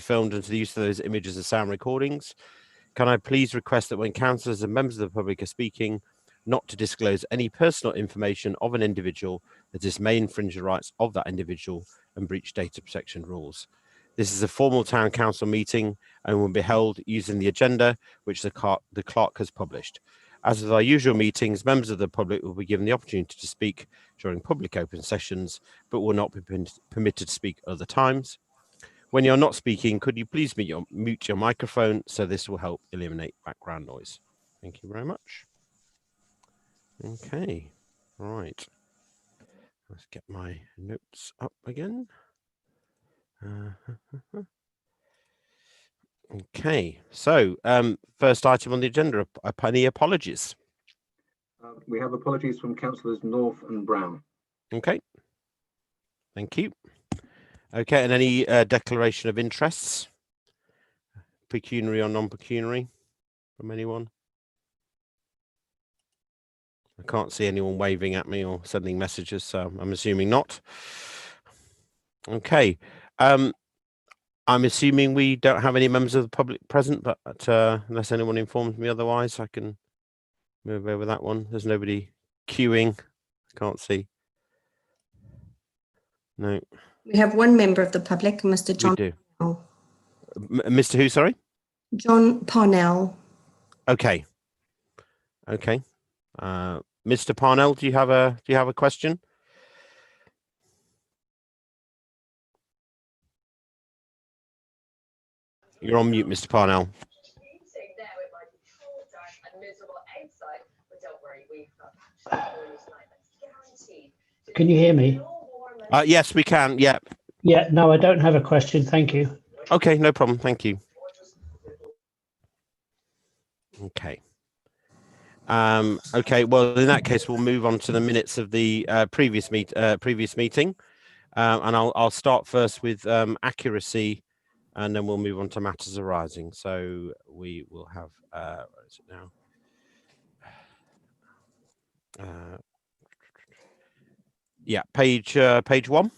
filmed and to the use of those images and sound recordings. Can I please request that when councillors and members of the public are speaking, not to disclose any personal information of an individual that this may infringe the rights of that individual and breach data protection rules. This is a formal town council meeting and will be held using the agenda which the clerk has published. As with our usual meetings, members of the public will be given the opportunity to speak during public open sessions, but will not be permitted to speak other times. When you're not speaking, could you please mute your microphone so this will help eliminate background noise. Thank you very much. Okay, right. Let's get my notes up again. Okay, so first item on the agenda, any apologies? We have apologies from councillors North and Brown. Okay, thank you. Okay, and any declaration of interests, pecuniary or non-pecuniary, from anyone? I can't see anyone waving at me or sending messages, so I'm assuming not. Okay, I'm assuming we don't have any members of the public present, but unless anyone informs me otherwise, I can move over that one. There's nobody queuing. I can't see. No. We have one member of the public, Mr. John. We do. Parnell. Mr. Who, sorry? John Parnell. Okay. Okay. Mr. Parnell, do you have a question? You're on mute, Mr. Parnell. Can you hear me? Yes, we can. Yeah. Yeah, no, I don't have a question. Thank you. Okay, no problem. Thank you. Okay. Okay, well, in that case, we'll move on to the minutes of the previous meeting. And I'll start first with accuracy, and then we'll move on to matters arising. So we will have, where is it now? Yeah, page 1.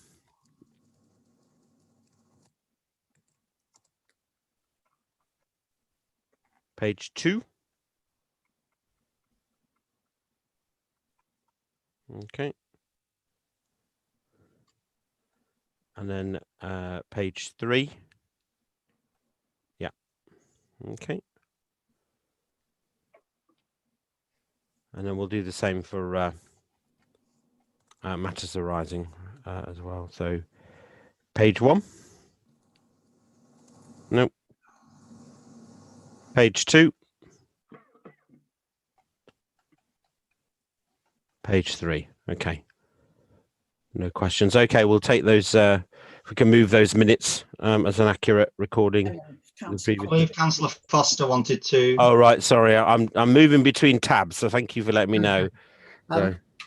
Page 2. Okay. And then page 3. Yeah. Okay. And then we'll do the same for matters arising as well. So page 1. Nope. Page 2. Page 3. Okay. No questions. Okay, we'll take those. If we can move those minutes as an accurate recording. I believe Councillor Foster wanted to. Oh right, sorry, I'm moving between tabs, so thank you for letting me know.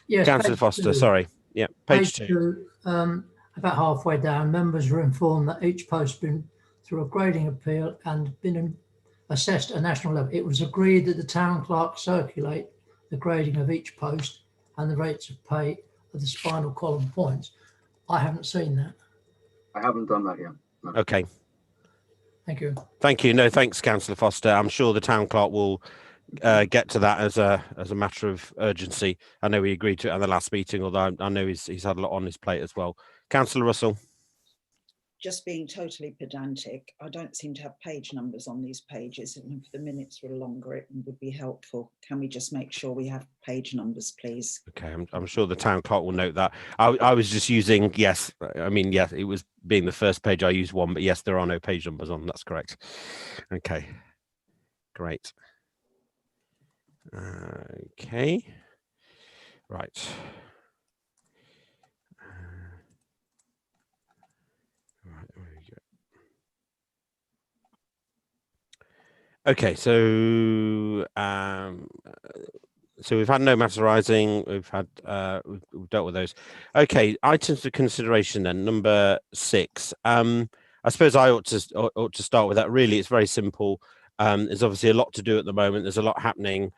Yes, Councillor Foster, 2. sorry. Yeah, page 2. About halfway down, members were informed that each post has been through a grading appeal and been assessed at national level. It was agreed that the town clerk circulate the grading of each post and the rates of pay of the spinal column points. I haven't seen that. I haven't done that yet. No. Okay. Thank you. Thank you. No, thanks, Councillor Foster. I'm sure the town clerk will get to that as a matter of urgency. I know we agreed to it at the last meeting, although I know he's had a lot on his plate as well. Councillor Russell. Just being totally pedantic, I don't seem to have page numbers on these pages, and if the minutes were longer, it would be helpful. Can we just make sure we have page numbers, please? Okay, I'm sure the town clerk will note that. I was just using, yes, I mean, yes, it was being the first page, I used 1, but yes, there are no page numbers on, that's correct. Okay, great. Okay, right. Okay, so we've had no matters arising. We've dealt with those. Okay, items for consideration then. Number 6. I suppose I ought to start with that. Really, it's very simple. There's obviously a lot to do at the moment. There's a lot happening.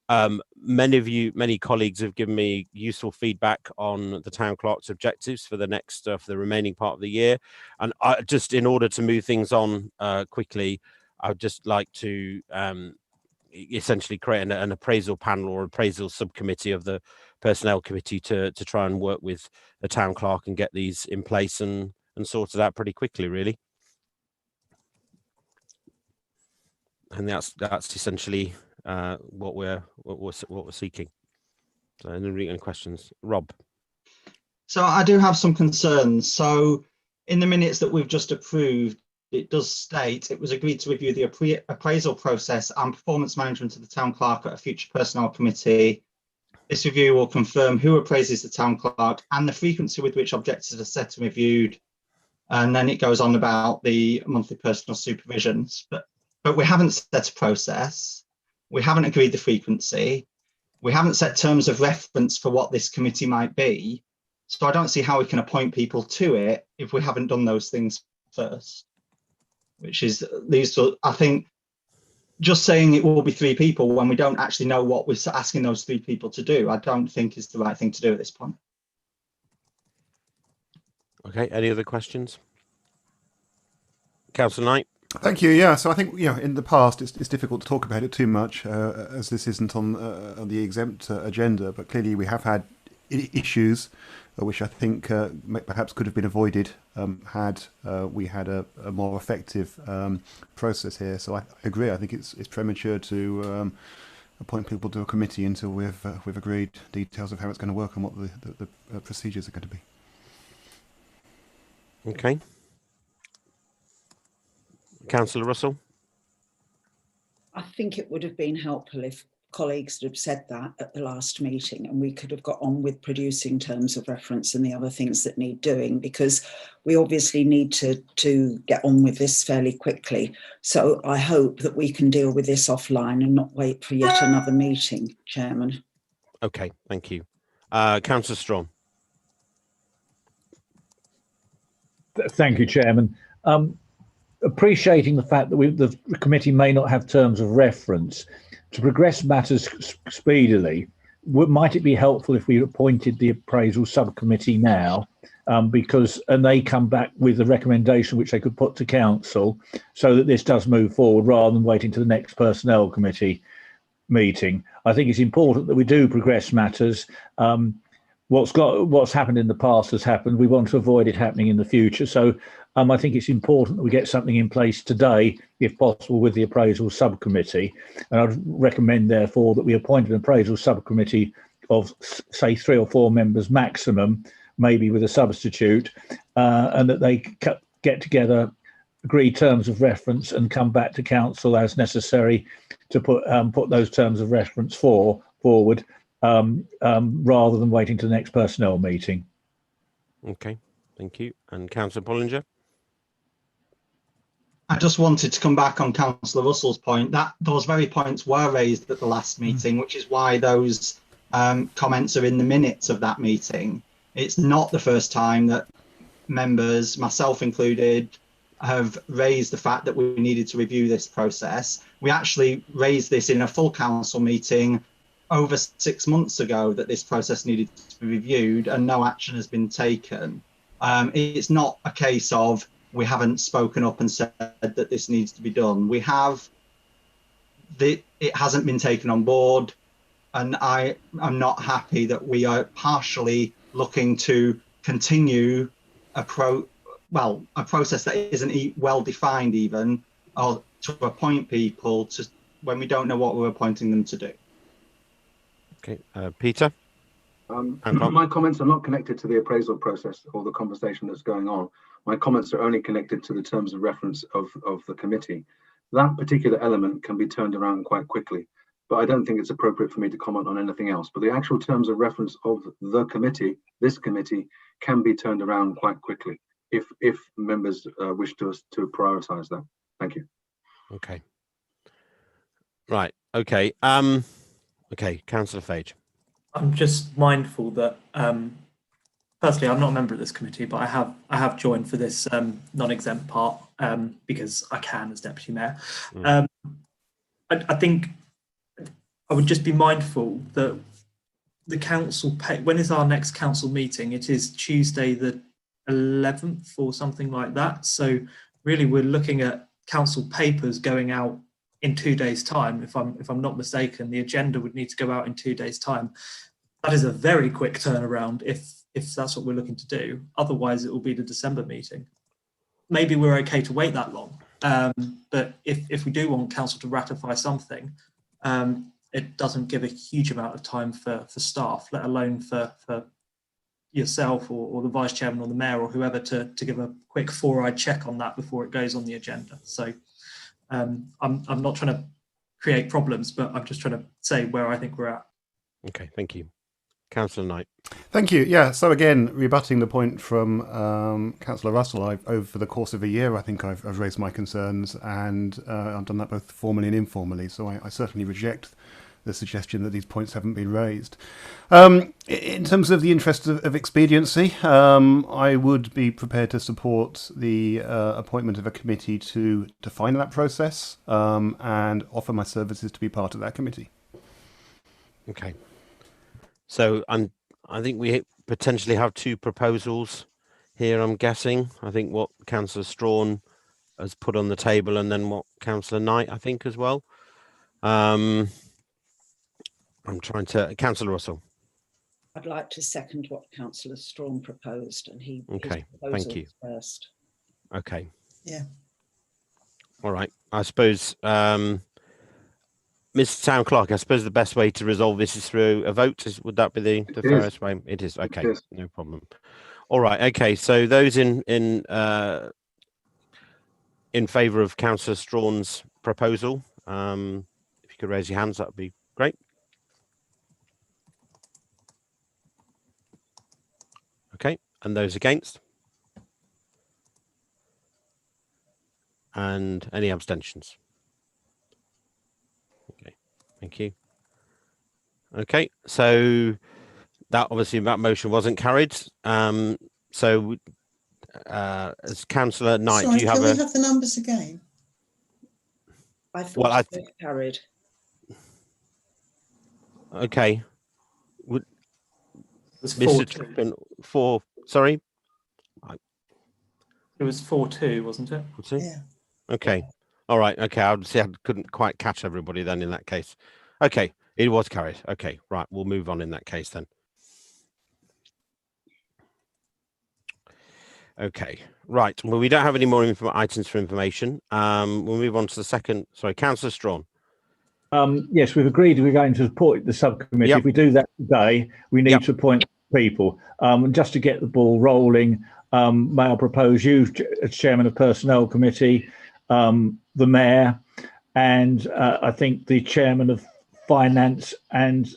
Many colleagues have given me useful feedback on the town clerk's objectives for the next, for the remaining part of the year. And I just, in order to move things on quickly, I would just like to essentially create an appraisal panel or appraisal subcommittee of the personnel committee to try and work with the town clerk and get these in place and sorted out pretty quickly, really. And that's essentially what we're seeking. So, any questions, Rob? So I do have some concerns. So in the minutes that we've just approved, it does state it was agreed to review the appraisal process and performance management of the town clerk at a future personnel committee. This review will confirm who appraises the town clerk and the frequency with which objectives are set and reviewed. And then it goes on about the monthly personal supervisions. But we haven't set a process. We haven't agreed the frequency. We haven't set terms of reference for what this committee might be. So I don't see how we can appoint people to it if we haven't done those things first, which is leads to, I think, just saying it will be 3 people when we don't actually know what we're asking those 3 people to do, I don't think is the right thing to do at this point. Okay, any other questions? Councillor Knight? Thank you. Yeah, so I think, in the past it's difficult to talk about it too much as this isn't on the exempt agenda, but clearly we have had issues which I think perhaps could have been avoided had we had a more effective process here. So I agree. I think it's premature to appoint people to a committee until we've agreed details of how it's going to work and what the procedures are going to be. Okay. Councillor Russell? I think it would have been helpful if colleagues had said that at the last meeting and we could have got on with producing terms of reference and the other things that need doing, because we obviously need to get on with this fairly quickly. So I hope that we can deal with this offline and not wait for yet another meeting, Chairman. Okay, thank you. Councillor Strong? Thank you, Chairman. Appreciating the fact that the committee may not have terms of reference, to progress matters speedily, might it be helpful if we appointed the appraisal subcommittee now, and they come back with a recommendation which they could put to council so that this does move forward rather than waiting to the next personnel committee meeting. I think it's important that we do progress matters. What's happened in the past has happened. We want to avoid it happening in the future. So I think it's important that we get something in place today, if possible, with the appraisal subcommittee. And I'd recommend, therefore, that we appoint an appraisal subcommittee of, say, 3 or 4 members maximum, maybe with a substitute, and that they get together, agree terms of reference, and come back to council as necessary to put those terms of reference forward, rather than waiting to the next personnel meeting. Okay, thank you. And Councillor Bollinger? I just wanted to come back on Councillor Russell's point that those very points were raised at the last meeting, which is why those comments are in the minutes of that meeting. It's not the first time that members, myself included, have raised the fact that we needed to review this process. We actually raised this in a full council meeting over 6 months ago, that this process needed to be reviewed, and no action has been taken. It's not a case of we haven't spoken up and said that this needs to be done. We have. It hasn't been taken on board, and I am not happy that we are partially looking to continue a process that isn't well defined even, or to appoint people to when we don't know what we're appointing them to do. Okay, Peter? My comments are not connected to the appraisal process or the conversation that's going on. My comments are only connected to the terms of reference of the committee. That particular element can be turned around quite quickly, but I don't think it's appropriate for me to comment on anything else. But the actual terms of reference of the committee, this committee, can be turned around quite quickly if members wish to prioritise that. Thank you. Okay. Right. Okay. Okay, Councillor Fage. I'm just mindful that, firstly, I'm not a member of this committee, but I have joined for this non-exempt part because I can as deputy mayor. I think I would just be mindful that the council when is our next council meeting? It is Tuesday the 11th or something like that. So really we're looking at council papers going out in 2 days' time. If I'm not mistaken, the agenda would need to go out in 2 days' time. That is a very quick turnaround if that's what we're looking to do. Otherwise it will be the December meeting. Maybe we're okay to wait that long. But if we do want council to ratify something, it doesn't give a huge amount of time for staff, let alone for yourself or the vice chairman or the mayor or whoever to give a quick 4-eye check on that before it goes on the agenda. So I'm not trying to create problems, but I'm just trying to say where I think we're at. Okay, thank you. Councillor Knight. Thank you. Yeah, so again, rebutting the point from Councillor Russell, over the course of a year, I think I've raised my concerns, and I've done that both formally and informally, so I certainly reject the suggestion that these points haven't been raised. In terms of the interest of expediency, I would be prepared to support the appointment of a committee to define that process and offer my services to be part of that committee. Okay. So I think we potentially have two proposals here, I'm guessing. I think what Councillor Strawn has put on the table and then what Councillor Knight, I think, as well. I'm trying to... Councillor Russell. I'd like to second what Councillor Strawn proposed, and he... Okay, thank you. First. Okay. Yeah. All right. I suppose, Mr. Town Clerk, I suppose the best way to resolve this is through a vote. Would that be the fairest way? It is. Okay, It is. No problem. All right. Okay. So those in favour of Councillor Strawn's proposal, if you could raise your hands, that would be great. Okay, and those against? And any abstentions? Okay, thank you. Okay, so that motion wasn't carried. So as Councillor Knight, Sorry, do you have can we have the numbers again? I thought it was carried. Okay. Mr. Turpin, sorry? It was 4-2, wasn't it? Yeah. Okay. All right. Okay. I couldn't quite catch everybody then in that case. Okay. It was carried. Okay. Right. We'll move on in that case then. Okay. Right. Well, we don't have any more items for information. We'll move on to the second. Sorry, Councillor Strawn. Yes, we've agreed we're going to appoint the subcommittee. Yep. If we do that today, we need to appoint people. Just to get the ball rolling, may I propose you as chairman of Personnel Committee, the mayor, and I think the chairman of Finance and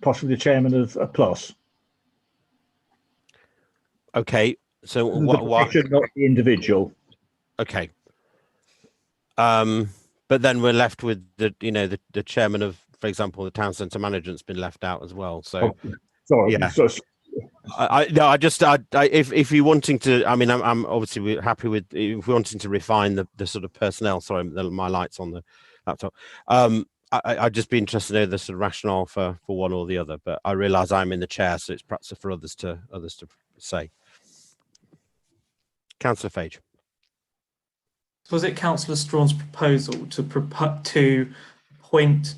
possibly the chairman of PLOS. Okay. So what? Not the individual. Okay. But then we're left with the chairman of, for example, the town centre management's been left out as well. So, sorry. Yeah. If you're wanting to, I mean, I'm obviously we're happy with if we're wanting to refine the sort of personnel. Sorry, my light's on the laptop. I'd just be interested to know the sort of rationale for one or the other. But I realise I'm in the chair, so it's perhaps for others to say. Councillor Fage. Was it Councillor Strawn's proposal to appoint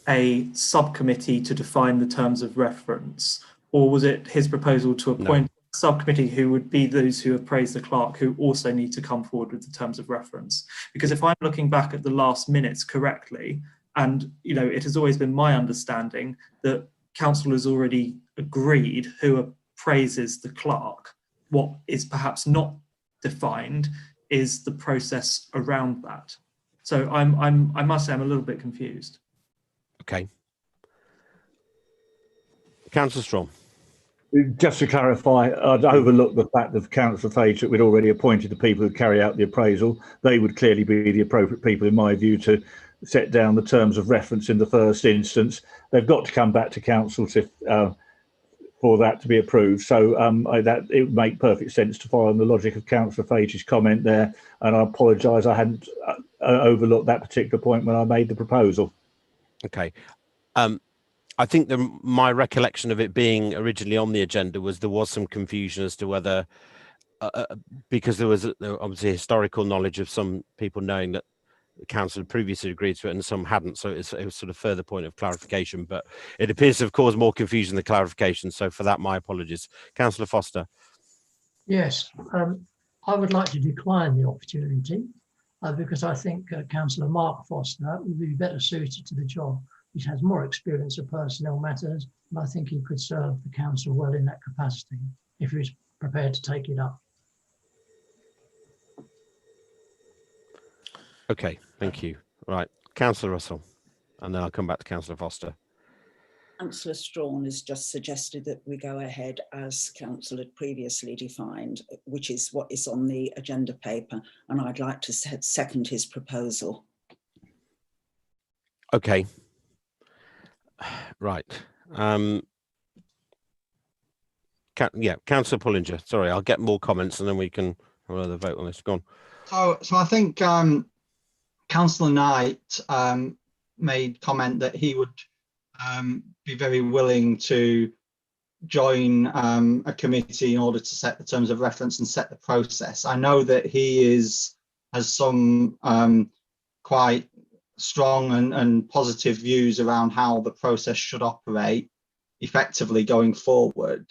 a subcommittee to define the terms of reference, or was it his proposal to appoint a subcommittee who would be those who appraise the clerk who also need to come forward with the terms of reference? Because if I'm looking back at the last minutes correctly, and it has always been my understanding that council has already agreed who appraises the clerk. What is perhaps not defined is the process around that. So I must say I'm a little bit confused. Okay. Councillor Strawn. Just to clarify, I'd overlooked the fact of Councillor Fage that we'd already appointed the people who carry out the appraisal. They would clearly be the appropriate people, in my view, to set down the terms of reference in the first instance. They've got to come back to council for that to be approved. So that it would make perfect sense to follow the logic of Councillor Fage's comment there. And I apologise, I hadn't overlooked that particular point when I made the proposal. Okay. I think my recollection of it being originally on the agenda was there was some confusion as to whether, because there was obviously historical knowledge of some people knowing that the council had previously agreed to it and some hadn't, so it was sort of further point of clarification, but it appears to have caused more confusion than clarification, so for that my apologies. Councillor Foster. Yes, I would like to decline the opportunity because I think Councillor Mark Foster would be better suited to the job. He has more experience of personnel matters, and I think he could serve the council well in that capacity if he's prepared to take it up. Okay, thank you. Right, Councillor Russell, and then I'll come back to Councillor Foster. Councillor Strawn has just suggested that we go ahead as council had previously defined, which is what is on the agenda paper, and I'd like to second his proposal. Okay. Right. Yeah, Councillor Pullinger. Sorry, I'll get more comments and then we can have another vote on this. Go on. So I think Councillor Knight made comment that he would be very willing to join a committee in order to set the terms of reference and set the process. I know that he has some quite strong and positive views around how the process should operate effectively going forward.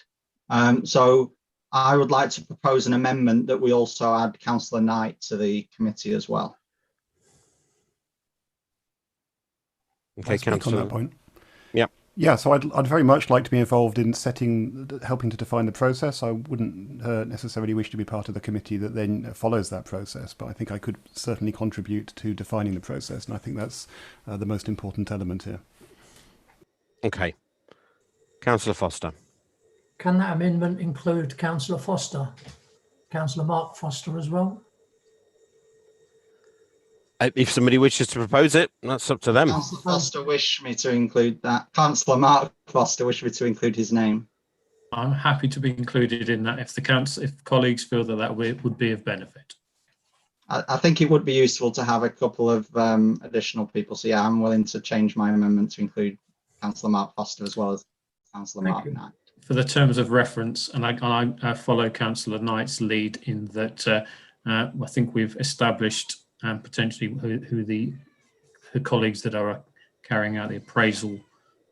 So I would like to propose an amendment that we also add Councillor Knight to the committee as well. Okay, Councillor. On that point. Yeah. Yeah, so I'd very much like to be involved in helping to define the process. I wouldn't necessarily wish to be part of the committee that then follows that process, but I think I could certainly contribute to defining the process, and I think that's the most important element here. Okay. Councillor Foster. Can that amendment include Councillor Foster, Councillor Mark Foster as well? If somebody wishes to propose it, that's up to them. Councillor Foster wished me to include that. Councillor Mark Foster wished me to include his name. I'm happy to be included in that if colleagues feel that would be of benefit. I think it would be useful to have a couple of additional people. So yeah, I'm willing to change my amendment to include Councillor Mark Foster as well as Councillor Mark Knight. For the terms of reference, and I follow Councillor Knight's lead in that I think we've established potentially who the colleagues that are carrying out the appraisal,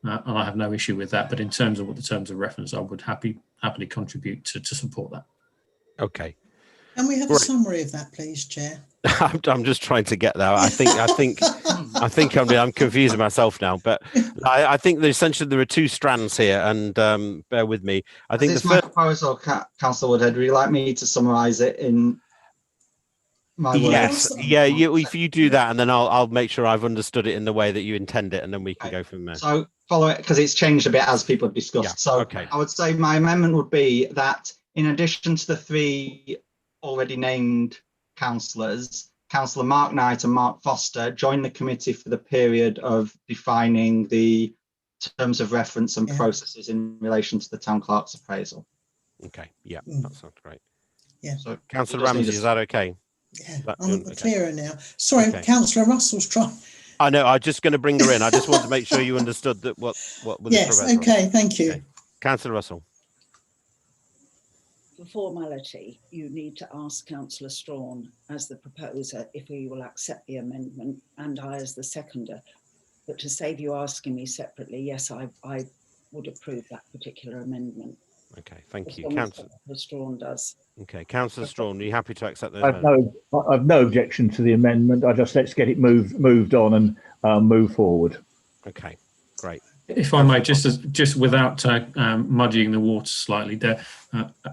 and I have no issue with that. But in terms of what the terms of reference, I would happily contribute to support that. Okay. Can we have a summary of that, please, Chair? I'm just trying to get there. I think I'm confusing myself now. But I think essentially there are two strands here, and bear with me. I think my proposal, Councillor Woodhead. Would you like me to summarise it in my words? Yes, yeah. If you do that, and then I'll make sure I've understood it in the way that you intend it, and then we can go from there. So follow it because it's changed a bit as people have discussed. Yeah, so okay. I would say my amendment would be that in addition to the three already named councillors, Councillor Mark Knight and Mark Foster join the committee for the period of defining the terms of reference and processes in relation to the town clerk's appraisal. Okay, yeah, that sounds great. Yeah. So, Councillor Ramsey, is that okay? Yeah, I'm clearer now. Sorry, okay. Councillor Russell's trying. I know. I'm just going to bring her in. I just want to make sure you understood that what was. Yes. Okay. Thank you. Okay. Councillor Russell. For formality, you need to ask Councillor Strawn as the proposer if he will accept the amendment, and I as the seconder. But to save you asking me separately, yes, I would approve that particular amendment. Okay, thank you, Councillor Strawn does. Okay, Councillor Strawn, are you happy to accept the I've no objection to the amendment. Let's get it moved on and move forward. Okay, great. If I may, just without muddying the water slightly, there,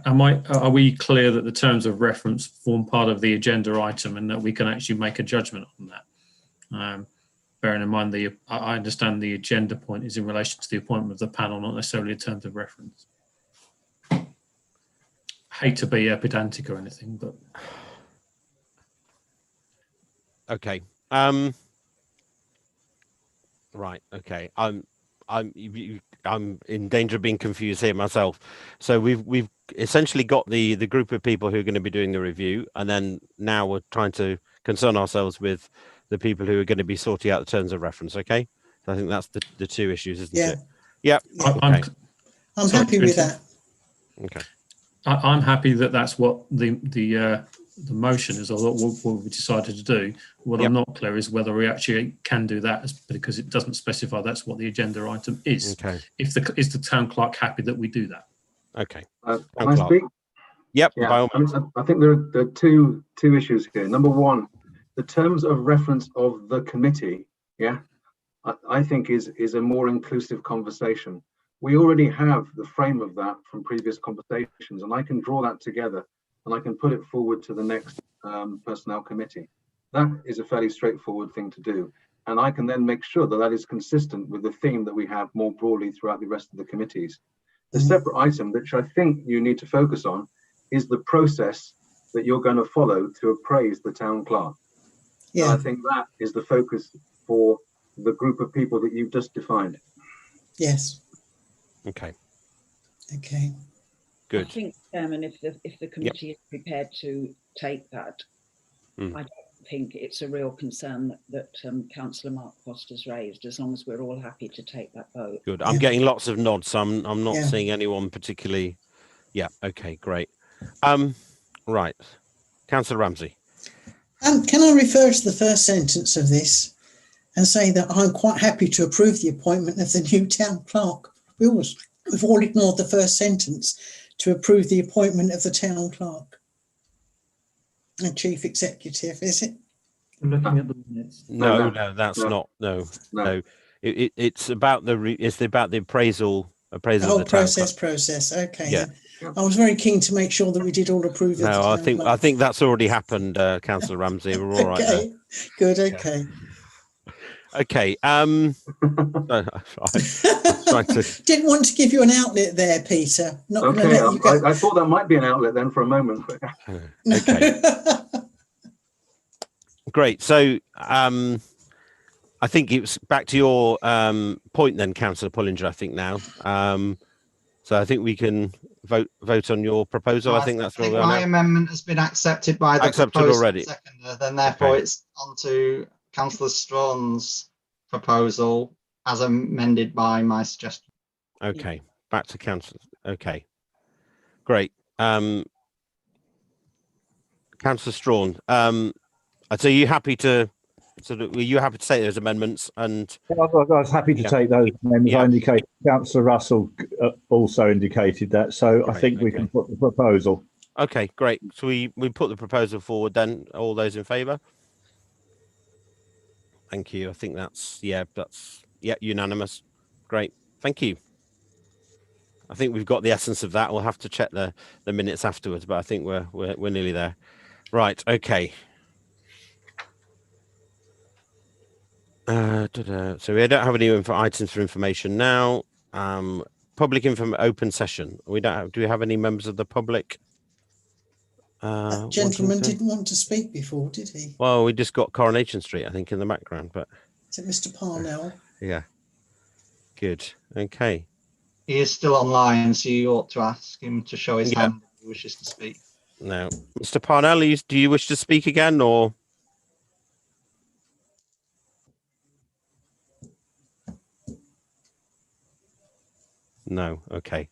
are we clear that the terms of reference form part of the agenda item and that we can actually make a judgment on that? Bearing in mind I understand the agenda point is in relation to the appointment of the panel, not necessarily in terms of reference. Hate to be pedantic or anything, but okay. Right. Okay. I'm in danger of being confused here myself. So we've essentially got the group of people who are going to be doing the review, and then now we're trying to concern ourselves with the people who are going to be sorting out the terms of reference. Okay. So I think that's the two issues, isn't Yeah. it? Yep. I'm happy with that. Okay. I'm happy that that's what the motion is, or what we decided to do. What I'm not clear is whether we actually can do that, because it doesn't specify that's what the agenda item is. Okay. Is the town clerk happy that we do that? Okay. Can I speak? Yep. Yeah. By all means. I think there are two issues here. Number one, the terms of reference of the committee. Yeah, I think is a more inclusive conversation. We already have the frame of that from previous conversations, and I can draw that together and I can put it forward to the next personnel committee. That is a fairly straightforward thing to do. And I can then make sure that that is consistent with the theme that we have more broadly throughout the rest of the committees. The separate item, which I think you need to focus on, is the process that you're going to follow to appraise the town clerk. Yeah. And I think that is the focus for the group of people that you've just defined. Yes. Okay. Okay. Good. I think, Chairman, if the committee is prepared to take that, I don't think it's a real concern that Councillor Mark Foster's raised, as long as we're all happy to take that vote. Good. I'm getting lots of nods. So I'm not seeing anyone particularly. Yeah. Okay. Great. Right. Councillor Ramsey. Can I refer to the first sentence of this and say that I'm quite happy to approve the appointment of the new town clerk? We've all ignored the first sentence, to approve the appointment of the town clerk and chief executive, is it? I'm looking at the minutes. No, that's not. No. It's about the appraisal The of the whole town process. Okay. Yeah. Then. I was very keen to make sure that we did all approve of the No, town clerk. I think that's already happened, Councillor Ramsey. We're all right there. Okay. Good. Okay. Okay. I'm trying to. Didn't want to give you an outlet there, Peter. Not going to Okay, let you go. I thought that might be an outlet then for a moment. Okay. Great. So I think it's back to your point then, Councillor Pullinger, I think now. So I think we can vote on your proposal. I think that's where we are my now. amendment has been accepted by the Accepted proposed already. seconder, then therefore it's on to Councillor Strawn's proposal as amended by my suggestion. Okay. Back to Councillor. Okay. Great. Councillor Strawn. So you happy to were you happy to take those amendments? And I was happy to take those amendments. I indicated Councillor Russell also indicated that, so I think we can put the proposal. Okay, great. So we put the proposal forward then. All those in favour? Thank you. I think that's unanimous. Great. Thank you. I think we've got the essence of that. We'll have to check the minutes afterwards, but I think we're nearly there. Right. Okay. So we don't have any items for information now. Public open session. We don't have. Do we have any members of the public? That gentleman didn't want to speak before, did he? Well, we just got Coronation Street, I think, in the background, but. Is it Mr. Parnell? Yeah. Good. Okay. He is still online, so you ought to ask him to show his hand if he wishes to speak. No, Mr. Parnell, do you wish to speak again, or? No. Okay.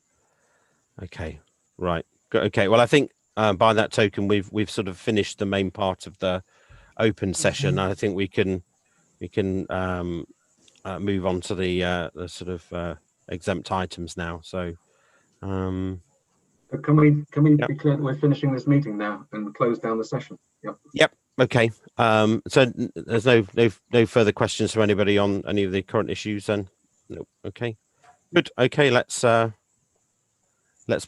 Okay. Right. Okay. Well, I think by that token, we've sort of finished the main part of the open session. I think we can move on to the sort of exempt items now. So. Can we be clear that we're finishing this meeting now and close down the session? Yep. Yep. Okay. So there's no further questions from anybody on any of the current issues then? No. Okay. Good. Okay. Let's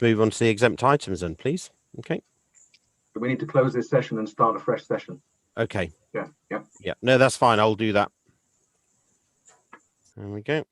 move on to the exempt items then, please. Okay. We need to close this session and start a fresh session. Okay. Yeah. Yeah. No, that's fine. I'll do that. There we go.